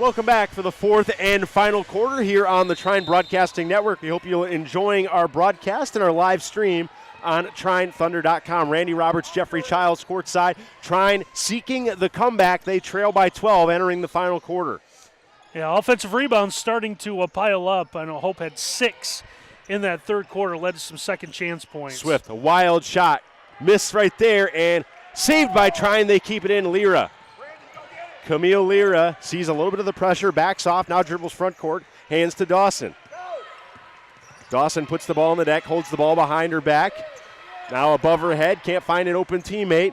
Welcome back for the fourth and final quarter here on the Trine Broadcasting Network. We hope you're enjoying our broadcast and our live stream on TrineThunder.com. Randy Roberts, Jeffrey Childs courtside. Trine seeking the comeback. They trail by 12 entering the final quarter. Yeah, offensive rebounds starting to pile up. I know Hope had 6 in that third quarter, led to some second chance points. Swift, a wild shot. Missed right there and saved by Trine. They keep it in. Lira. Camille Lira sees a little bit of the pressure, backs off, now dribbles front court, hands to Dawson. Dawson puts the ball on the deck, holds the ball behind her back. Now above her head, can't find an open teammate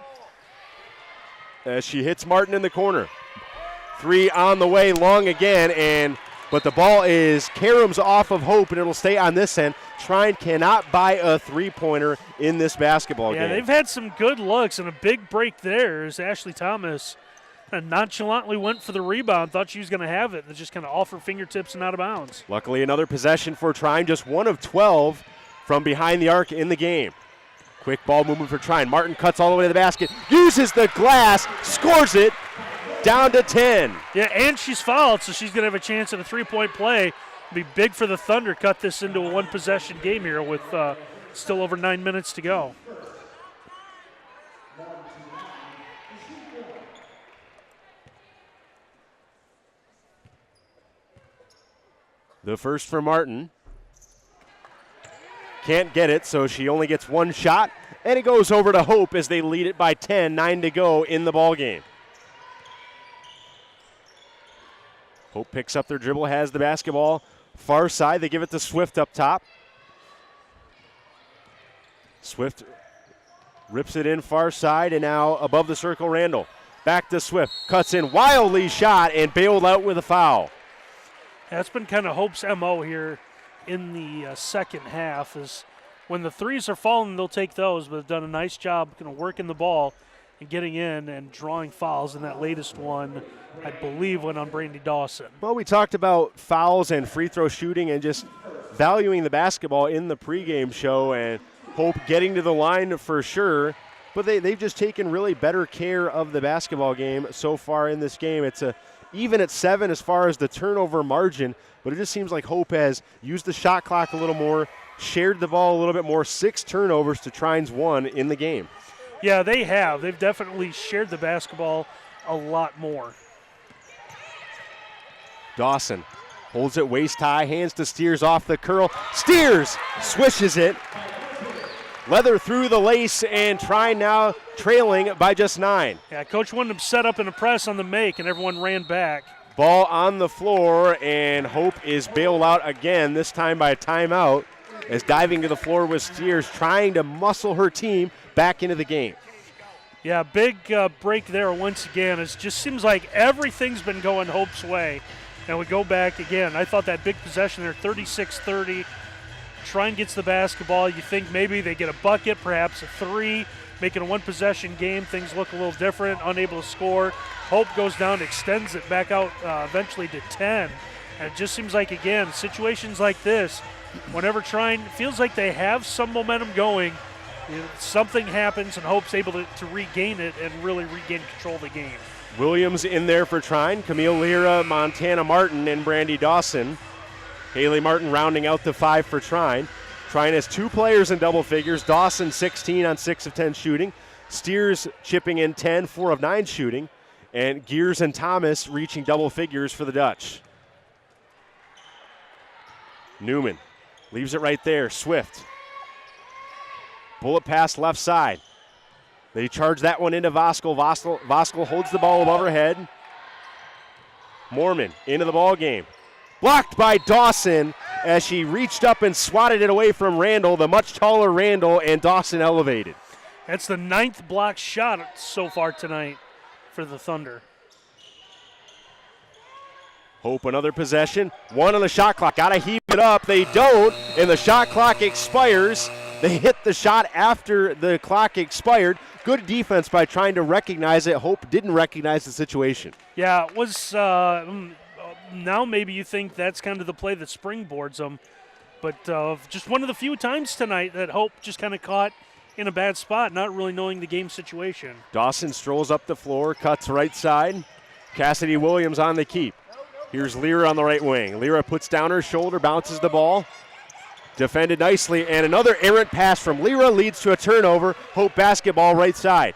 as she hits Martin in the corner. 3 on the way, long again, but the ball is caroms off of Hope, and it'll stay on this end. Trine cannot buy a three-pointer in this basketball game. Yeah, they've had some good looks, and a big break there is Ashley Thomas nonchalantly went for the rebound, thought she was going to have it, and just kind of off her fingertips and out of bounds. Luckily, another possession for Trine, just 1 of 12 from behind the arc in the game. Quick ball movement for Trine. Martin cuts all the way to the basket, uses the glass, scores it, down to 10. Yeah, and she's fouled, so she's going to have a chance at a three-point play. It'll be big for the Thunder, cut this into a one-possession game here with still over 9 minutes to go. The first for Martin. Can't get it, so she only gets 1 shot, and it goes over to Hope as they lead it by 10, 9 to go in the ballgame. Hope picks up their dribble, has the basketball far side. They give it to Swift up top. Swift rips it in far side, and now above the circle, Randall. Back to Swift, cuts in, wildly shot, and bailed out with a foul. That's been kind of Hope's MO here in the second half, is when the threes are falling, they'll take those, but have done a nice job kind of working the ball and getting in and drawing fouls. And that latest one, I believe, went on Brandy Dawson. Well, we talked about fouls and free throw shooting and just valuing the basketball in the pregame show, and Hope getting to the line for sure. But they've just taken really better care of the basketball game so far in this game. It's even at 7 as far as the turnover margin, but it just seems like Hope has used the shot clock a little more, shared the ball a little bit more. 6 turnovers to Trine's 1 in the game. Yeah, they have. They've definitely shared the basketball a lot more. Dawson holds it waist high, hands to Steers off the curl. Steers swishes it. Leather through the lace, and Trine now trailing by just 9. Yeah, Coach Wyndham set up in a press on the make, and everyone ran back. Ball on the floor, and Hope is bailed out again, this time by a timeout, as diving to the floor with Steers, trying to muscle her team back into the game. Yeah, big break there once again. It just seems like everything's been going Hope's way. And we go back again. I thought that big possession there, 36-30. Trine gets the basketball. You think maybe they get a bucket, perhaps a 3, making a one-possession game. Things look a little different, unable to score. Hope goes down, extends it back out eventually to 10. And it just seems like, again, situations like this, whenever Trine feels like they have some momentum going, something happens and Hope's able to regain it and really regain control of the game. Williams in there for Trine. Camille Lira, Montana Martin, and Brandy Dawson. Haley Martin rounding out the 5 for Trine. Trine has 2 players in double figures. Dawson 16 on 6 of 10 shooting. Steers chipping in 10, 4 of 9 shooting. And Gears and Thomas reaching double figures for the Dutch. Newman leaves it right there. Swift. Bullet pass left side. They charge that one into Voskuhl. Voskuhl holds the ball above her head. Mormon into the ball game. Blocked by Dawson as she reached up and swatted it away from Randall, the much taller Randall, and Dawson elevated. That's the 9th block shot so far tonight for the Thunder. Hope another possession. 1 on the shot clock. Got to heave it up. They don't, and the shot clock expires. They hit the shot after the clock expired. Good defense by trying to recognize it. Hope didn't recognize the situation. Yeah, it was now maybe you think that's kind of the play that springboards them. But just one of the few times tonight that Hope just kind of caught in a bad spot, not really knowing the game situation. Dawson strolls up the floor, cuts right side. Cassidy Williams on the keep. Here's Lyra on the right wing. Lyra puts down her shoulder, bounces the ball. Defended nicely, and another errant pass from Lyra leads to a turnover. Hope basketball right side.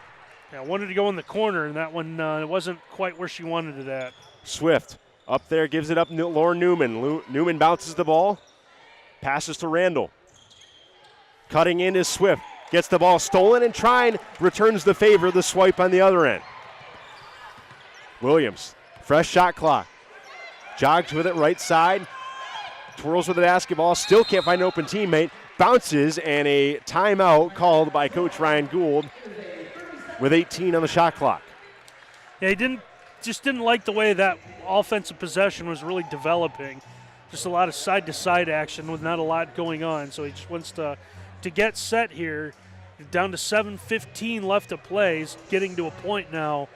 Yeah, wanted to go in the corner, and that one wasn't quite where she wanted it at. Swift up there, gives it up Lauren Newman. Newman bounces the ball, passes to Randall. Cutting in is Swift. Gets the ball stolen, and Trine returns the favor, the swipe on the other end. Williams, fresh shot clock. Jogs with it right side. Twirls with the basketball, still can't find an open teammate. Bounces, and a timeout called by Coach Ryan Gould with 18 on the shot clock. Yeah, he didn't like the way that offensive possession was really developing. Just a lot of side-to-side action with not a lot going on. So he just wants to get set here. Down to 7:15 left to play. He's getting to a point now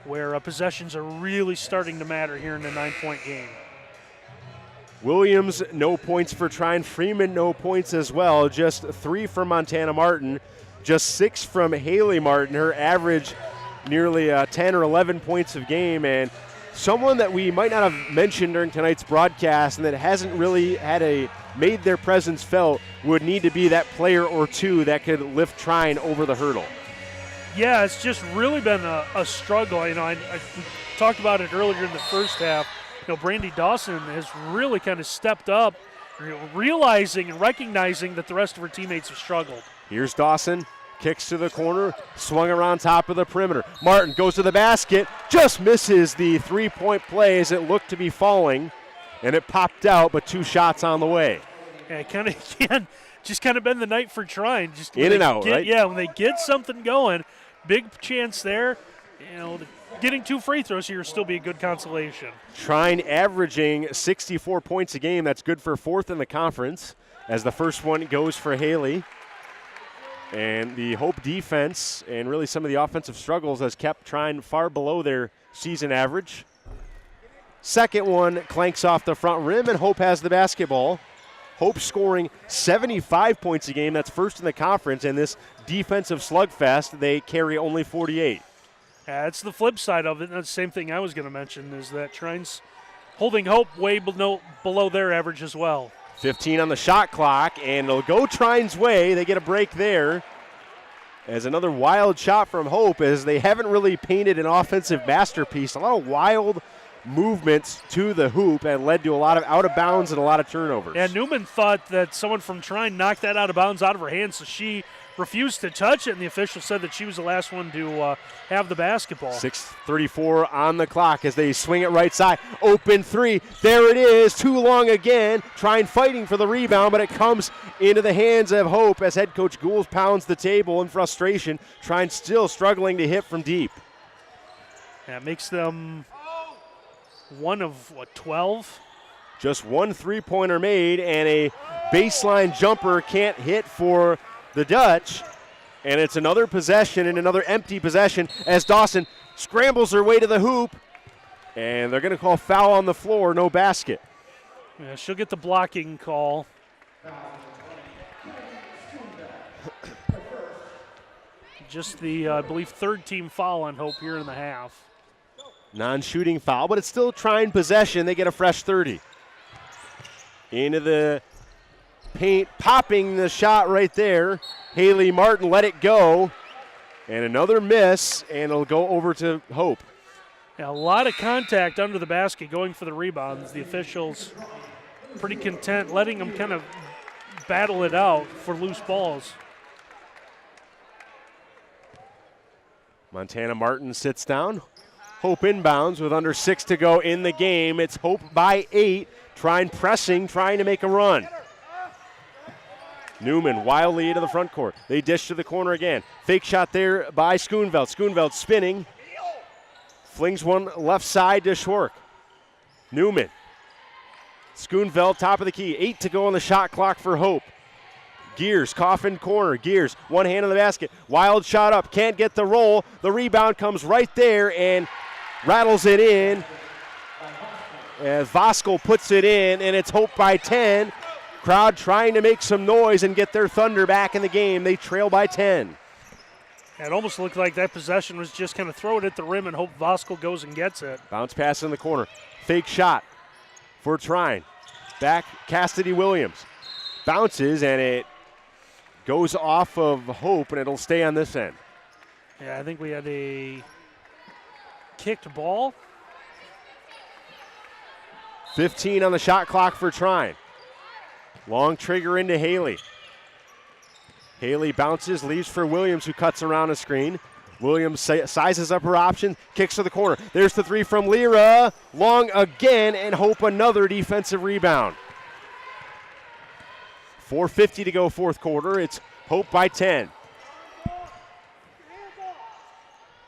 where possessions are really starting to matter here in the 9-point game. Williams, no points for Trine. Freeman, no points as well. Just 3 from Montana Martin. Just 6 from Haley Martin. Her average nearly 10 or 11 points a game. And someone that we might not have mentioned during tonight's broadcast and that hasn't really made their presence felt would need to be that player or two that could lift Trine over the hurdle. Yeah, it's just really been a struggle. You know, I talked about it earlier in the first half. You know, Brandy Dawson has really kind of stepped up, realizing and recognizing that the rest of her teammates have struggled. Here's Dawson, kicks to the corner, swung around top of the perimeter. Martin goes to the basket, just misses the three-point play as it looked to be falling, and it popped out, but 2 shots on the way. Yeah, kind of again, just kind of been the night for Trine. Just in and out, right? Yeah, when they get something going, big chance there. You know, getting 2 free throws here will still be a good consolation. Trine averaging 64 points a game. That's good for 4th in the conference as the first one goes for Haley. And the Hope defense and really some of the offensive struggles has kept Trine far below their season average. Second one clanks off the front rim, and Hope has the basketball. Hope scoring 75 points a game. That's first in the conference. And this defensive slugfest, they carry only 48. That's the flip side of it. That's the same thing I was going to mention, is that Trine's holding Hope way below their average as well. 15 on the shot clock, and it'll go Trine's way. They get a break there. As another wild shot from Hope, as they haven't really painted an offensive masterpiece. A lot of wild movements to the hoop and led to a lot of out of bounds and a lot of turnovers. Yeah, Newman thought that someone from Trine knocked that out of bounds out of her hands, so she refused to touch it, and the official said that she was the last one to have the basketball. 6:34 on the clock as they swing it right side. Open 3. There it is. Too long again. Trine fighting for the rebound, but it comes into the hands of Hope as head coach Gould pounds the table in frustration. Trine still struggling to hit from deep. That makes them 1 of, 12? Just 1 3-pointer made, and a baseline jumper can't hit for the Dutch, and it's another possession and another empty possession as Dawson scrambles her way to the hoop, and they're going to call foul on the floor, no basket. Yeah, she'll get the blocking call. Just the, I believe, 3rd team foul on Hope here in the half. Non-shooting foul, but it's still Trine possession. They get a fresh 30. Into the paint, popping the shot right there. Haley Martin let it go. And another miss, and it'll go over to Hope. Yeah, a lot of contact under the basket going for the rebounds. The officials pretty content letting them kind of battle it out for loose balls. Montana Martin sits down. Hope inbounds with under 6 to go in the game. It's Hope by 8. Trine pressing, trying to make a run. Newman wildly into the front court. They dish to the corner again. Fake shot there by Schoonveld. Schoonveld spinning. Flings one left side to Schwark. Newman. Schoonveld top of the key. 8 to go on the shot clock for Hope. Gears, coffin corner. Gears, one hand on the basket. Wild shot up, can't get the roll. The rebound comes right there and rattles it in. As Voskuhl puts it in, and it's Hope by 10. Crowd trying to make some noise and get their thunder back in the game. They trail by 10. It almost looked like that possession was just kind of throw it at the rim and hope Voskuhl goes and gets it. Bounce pass in the corner. Fake shot. for Trine. Back Cassidy Williams. Bounces, and it goes off of Hope, and it'll stay on this end. Yeah, I think we had a kicked ball. 15 on the shot clock for Trine. Long trigger into Haley. Haley bounces, leaves for Williams, who cuts around a screen. Williams sizes up her option, kicks to the corner. There's the three from Lyra. Long again, and Hope another defensive rebound. 4:50 to go fourth quarter. It's Hope by 10.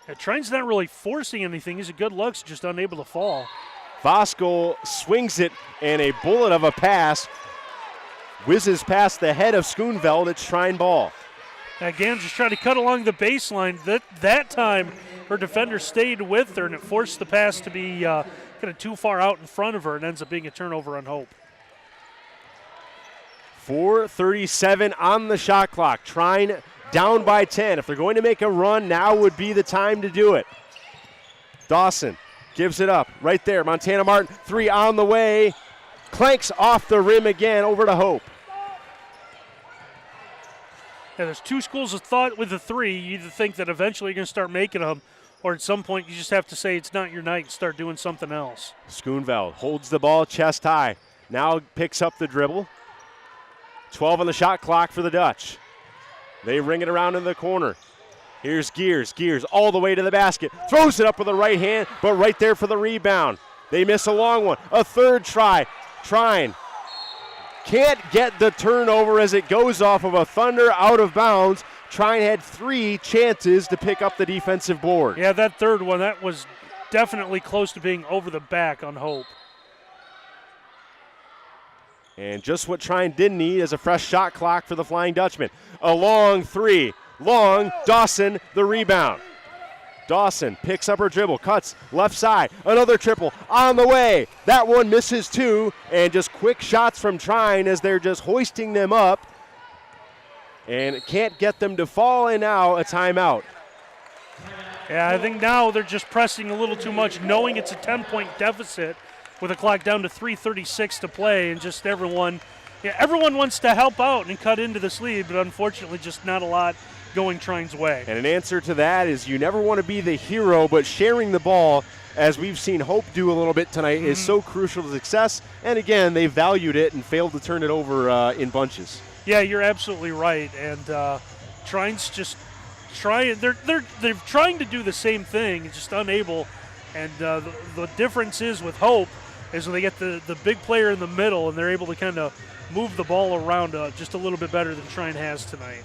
Yeah, Trine's not really forcing anything. He's a good looks, just unable to fall. Voskuhl swings it, and a bullet of a pass whizzes past the head of Schoonveld. It's Trine ball. Again, just trying to cut along the baseline. That time, her defender stayed with her, and it forced the pass to be kind of too far out in front of her, and ends up being a turnover on Hope. 4:37 on the shot clock. Trine down by 10. If they're going to make a run, now would be the time to do it. Dawson gives it up right there. Montana Martin, three on the way. Clanks off the rim again, over to Hope. Yeah, there's two schools of thought with the three. You either think that eventually you're going to start making them, or at some point you just have to say it's not your night and start doing something else. Schoonveld holds the ball chest high. Now picks up the dribble. 12 on the shot clock for the Dutch. They ring it around in the corner. Here's Gears. Gears all the way to the basket. Throws it up with the right hand, but right there for the rebound. They miss a long one. A third try. Trine can't get the turnover as it goes off of a Thunder out of bounds. Trine had three chances to pick up the defensive board. Yeah, that third one, that was definitely close to being over the back on Hope. And just what Trine didn't need is a fresh shot clock for the Flying Dutchman. A long three. Long. Dawson, the rebound. Dawson picks up her dribble, cuts left side. Another triple on the way. That one misses too. And just quick shots from Trine as they're just hoisting them up. And can't get them to fall, and now a timeout. Yeah, I think now they're just pressing a little too much, knowing it's a 10-point deficit with a clock down to 3:36 to play, and just everyone wants to help out and cut into this lead, but unfortunately just not a lot going Trine's way. And an answer to that is you never want to be the hero, but sharing the ball, as we've seen Hope do a little bit tonight, is so crucial to success. And again, they valued it and failed to turn it over in bunches. Yeah, you're absolutely right. And Trine's just trying. They're trying to do the same thing, just unable. And the difference is with Hope is when they get the big player in the middle and they're able to kind of move the ball around just a little bit better than Trine has tonight.